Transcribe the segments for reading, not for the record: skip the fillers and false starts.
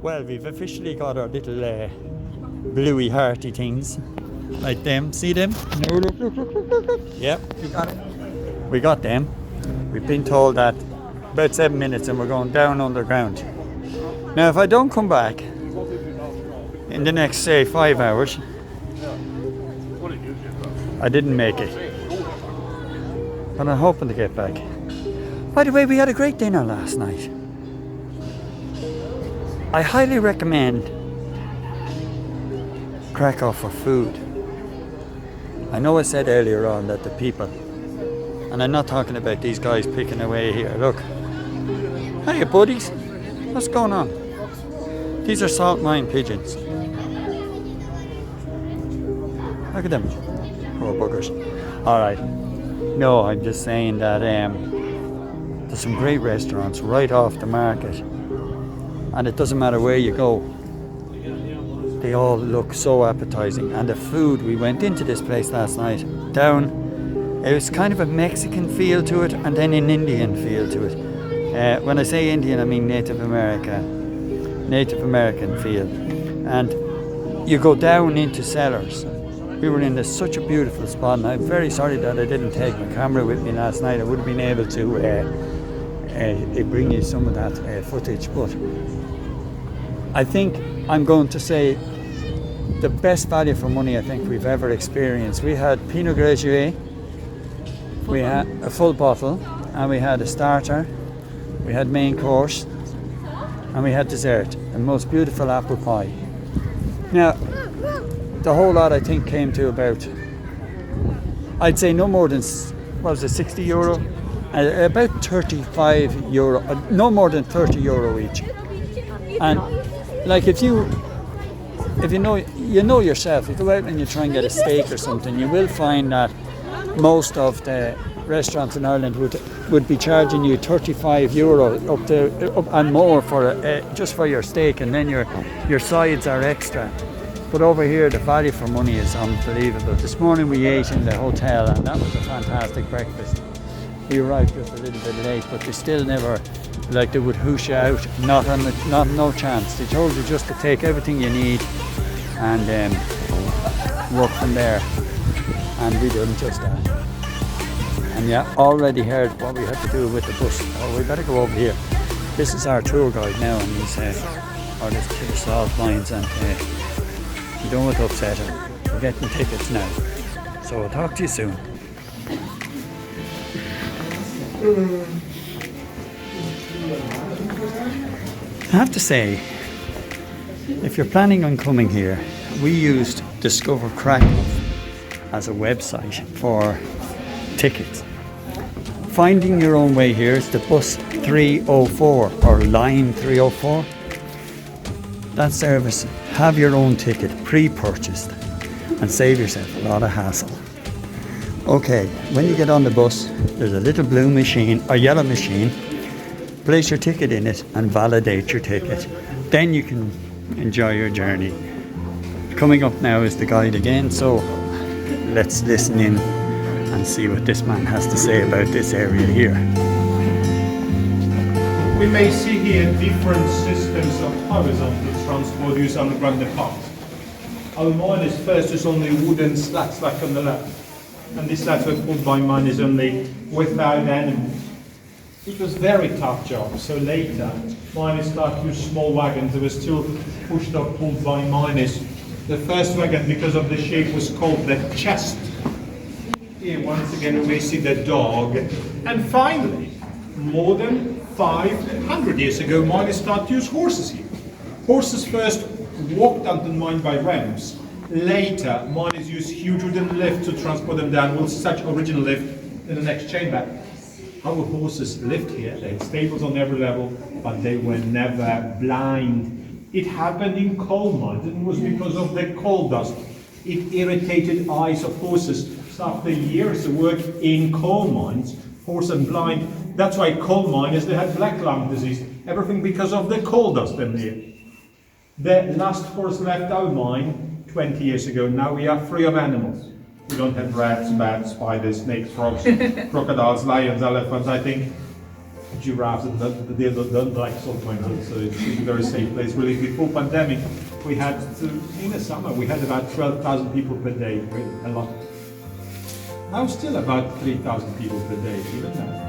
Well, we've officially got our little bluey hearty things, like them. See them? No, look. Yep, we got it. We got them. We've been told that about 7 minutes and we're going down underground. Now, if I don't come back in the next, say, 5 hours, I didn't make it. But I'm hoping to get back. By the way, we had a great dinner last night. I highly recommend Krakow for food. I know I said earlier on that the people, and I'm not talking about these guys picking away here. Look. Hiya, buddies. What's going on? These are salt mine pigeons. Look at them. Poor buggers. Alright. No, I'm just saying that there's some great restaurants right off the market. And it doesn't matter where you go. They all look so appetizing. And the food, we went into this place last night. It was kind of a Mexican feel to it and then an Indian feel to it. When I say Indian, I mean Native American feel. And you go down into cellars. We were in such a beautiful spot, and I'm very sorry that I didn't take my camera with me last night. I would have been able to bring you some of that footage, but I think I'm going to say the best value for money I think we've ever experienced. We had Pinot Grigio, we had a full bottle, and we had a starter, we had main course, and we had dessert, the most beautiful apple pie. Now, the whole lot I think came to about, I'd say no more than, what was it, 60 euro? About 35 euro, no more than 30 euro each. And like if you know yourself, if you go out and you try and get a steak or something, you will find that most of the restaurants in Ireland would be charging you 35 euro up and more for just for your steak, and then your sides are extra. But over here, the value for money is unbelievable. This morning we ate in the hotel, and that was a fantastic breakfast. We arrived just a little bit late, but they still never, like they would hoosh you out. No chance. They told you just to take everything you need and work from there. And we done just that. And yeah, already heard what we had to do with the bus. Oh, we better go over here. This is our tour guide now, and he's this to the salt mines, and you don't want to upset him. We're getting tickets now. So I'll talk to you soon. I have to say, if you're planning on coming here, we used Discover Krakow as a website for tickets. Finding your own way here is the bus 304 or line 304. That service, have your own ticket pre-purchased and save yourself a lot of hassle. Okay, when you get on the bus, there's a little blue machine or yellow machine. Place your ticket in it and validate your ticket. Then you can enjoy your journey. Coming up now is the guide again, so let's listen in and see what this man has to say about this area here. We may see here different systems of horizontal transport used underground the park. Our mine is first is only wooden slats like on the left, and these slats were pulled by miners only without animals. It was very tough job, so later miners started to use small wagons. They were still pushed or pulled by miners. The first wagon, because of the shape, was called the chest. Here once again we see the dog. And finally, more than 500 years ago, miners started to use horses here. Horses first walked down the mine by ramps. Later, miners used huge wooden lifts to transport them down. We'll see such original lift in the next chamber. Our horses lived here. They had stables on every level, but they were never blind. It happened in coal mines, and it was because of the coal dust. It irritated eyes of horses. So after years of work in coal mines, horses are blind. That's why coal miners, they had black lung disease. Everything because of the coal dust in there. The last horse left our mine 20 years ago. Now we are free of animals. We don't have rats, bats, spiders, snakes, frogs, crocodiles, lions, elephants. I think giraffes, and they don't like salt mine, so it's a very safe place. Really, before pandemic, we had in the summer we had about 12,000 people per day, really a lot. Now still about 3,000 people per day, even now.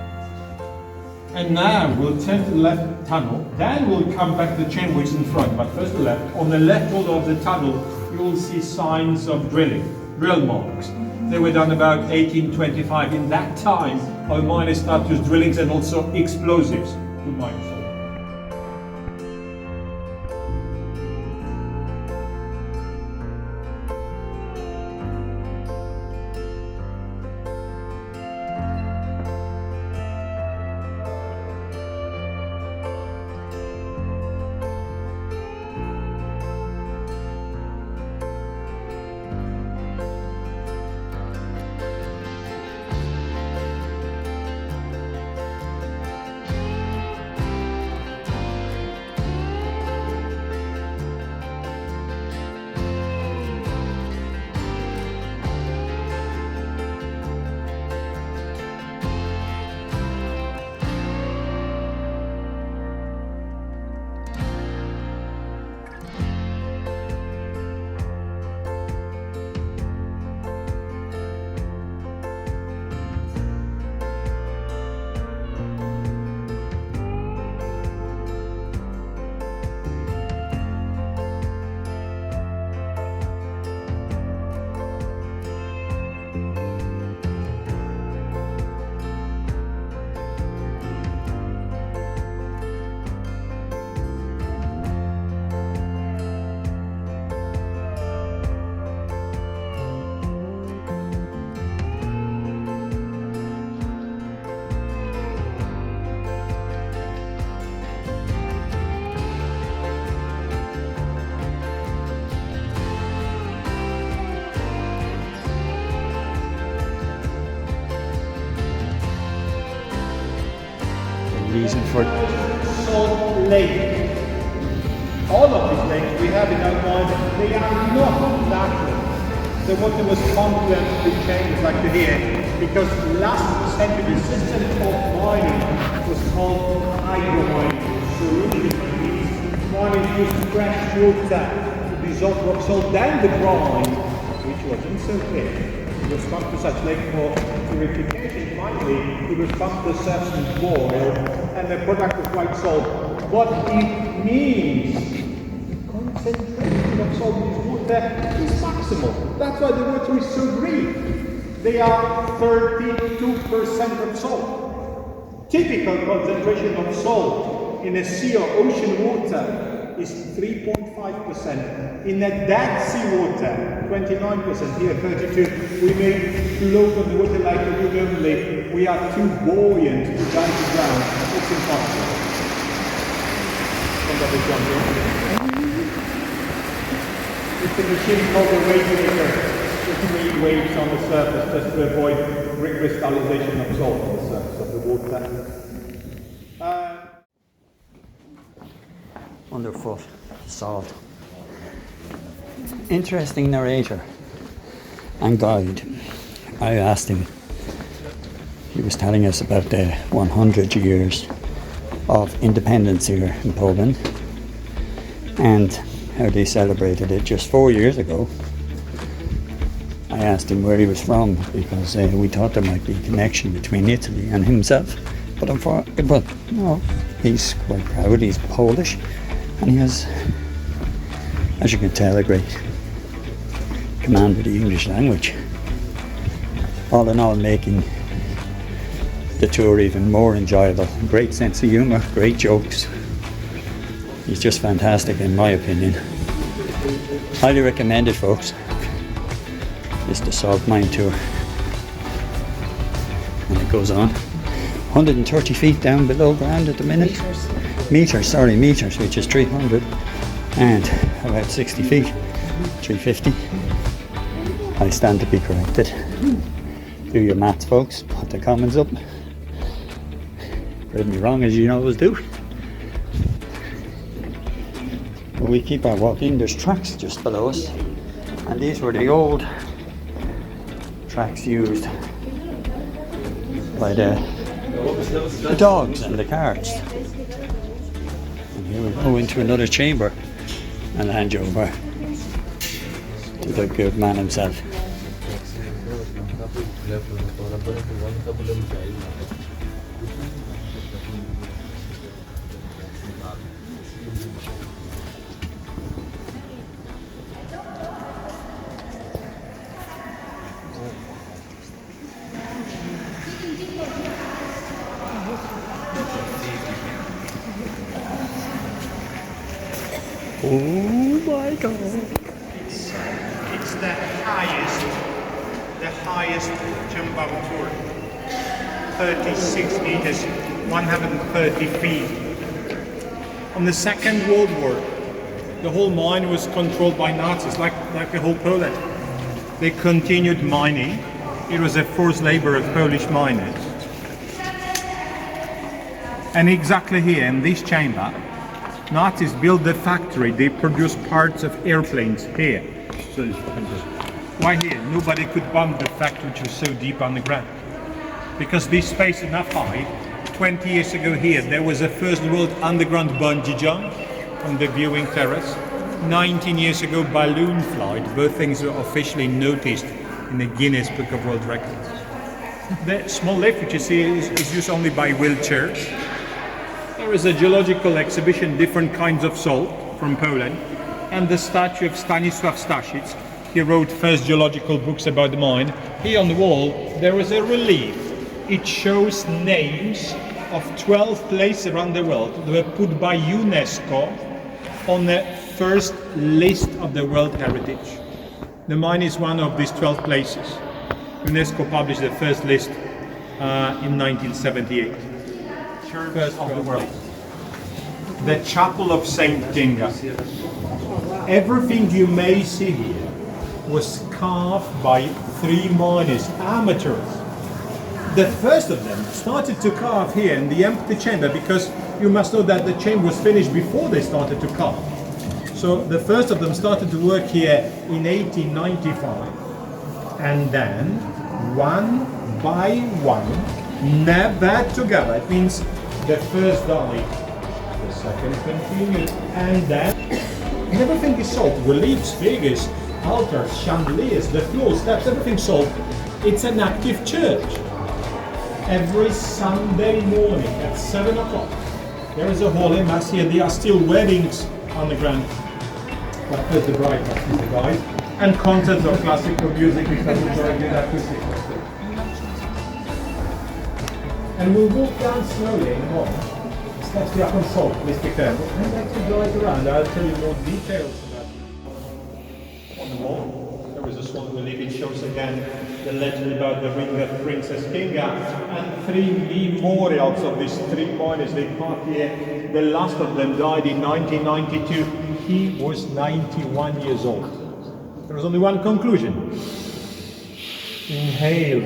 And now we'll turn to the left tunnel, then we'll come back to the chain which is in front, but first the left. On the left wall of the tunnel, you will see signs of drilling, drill marks. They were done about 1825. In that time, our miners started to use drillings and also explosives to mine salt. Reason for Salt Lake. All of these lakes we have in our mind, they are not natural. The water was pumped and became like here, because last century the system of mining was called hydro mining. So really, mining used fresh water to dissolve rock salt down the brine, which wasn't so clear. It was pumped to such lake for purification. Finally, it was pumped to surface boil, and the product of white salt. What it means, the concentration of salt in this water is maximal. That's why the water is so green. They are 32% of salt. Typical concentration of salt in a sea or ocean water is 3.5%. In a dead sea water, 29%. Here, 32. We may float on the water like a wood only. We are too buoyant to dive to ground. It's impossible. It's a machine called a radiator. It creates waves on the surface just to avoid crystallization of salt on the surface of the water. underfoot salt. Interesting narrator and guide. I asked him, he was telling us about the 100 years of independence here in Poland and how they celebrated it just 4 years ago. I asked him where he was from because we thought there might be a connection between Italy and himself, but no, he's quite proud. He's Polish and he has, as you can tell, a great command of the English language. All in all, making the tour even more enjoyable. Great sense of humour, great jokes. He's just fantastic in my opinion. Highly recommended, folks. It's the salt mine tour. And it goes on. 130 feet down below ground at the minute. Meters, which is 300 and about 60 feet, 350. I stand to be corrected. Do your maths, folks. Put the comments up. Prove me wrong, as you always do. But we keep on walking. There's tracks just below us, and these were the old tracks used by the the dogs and the carts. And here we go into another chamber and hand you over to the good man himself. Oh my God! It's the highest jump of tour. 36 meters, 130 feet. On the Second World War, the whole mine was controlled by Nazis, like the whole Poland. They continued mining. It was a forced labor of Polish miners. And exactly here in this chamber, Nazis built the factory. They produced parts of airplanes here. So why here? Nobody could bomb the factory which was so deep underground. Because this space is enough high. 20 years ago here, there was a first world underground bungee jump on the viewing terrace. 19 years ago, balloon flight. Both things were officially noticed in the Guinness Book of World Records. The small lift which you see is used only by wheelchairs. There is a geological exhibition, different kinds of salt from Poland, and the statue of Stanisław Staszic. He wrote first geological books about the mine. Here on the wall, there is a relief. It shows names of 12 places around the world that were put by UNESCO on the first list of the World Heritage. The mine is one of these 12 places. UNESCO published the first list in 1978. First of the world. The Chapel of Saint Kinga. Everything you may see here was carved by 3 miners, amateurs. The first of them started to carve here in the empty chamber, because you must know that the chamber was finished before they started to carve. So the first of them started to work here in 1895, and then one by one, never together. It means the first died, the second continued, and then everything is sold. Reliefs, figures, altars, chandeliers, the floors, steps, everything sold. It's an active church. Every Sunday morning at 7 o'clock, there is a holy mass here. There are still weddings on the ground. But first the bride must be the guide. And concerts of classical music, because it's very good acoustic. And we'll walk down slowly in a moment. Steps we up on salt, please be careful. And let's drive around. I'll tell you more details about it. On the wall, there is a small relief. It shows again the legend about the ring of Princess Kinga, and 3 memorials of these 3 miners. They carved here. The last of them died in 1992. He was 91 years old. There was only one conclusion. Inhale.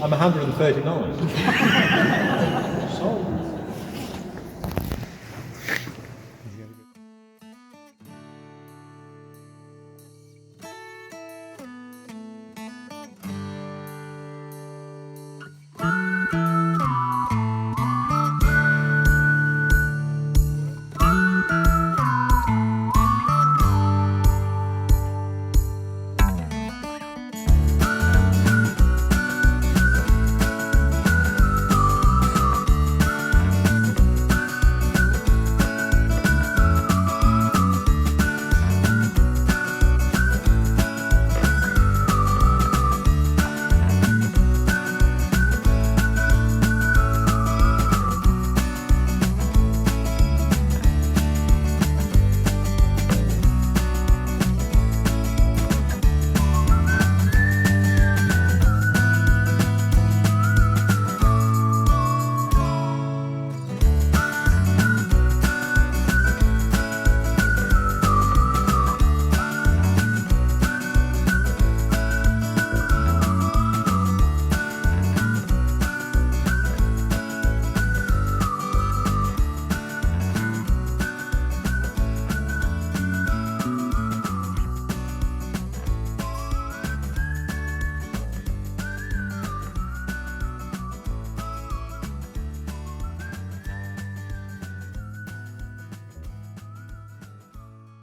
I'm 139.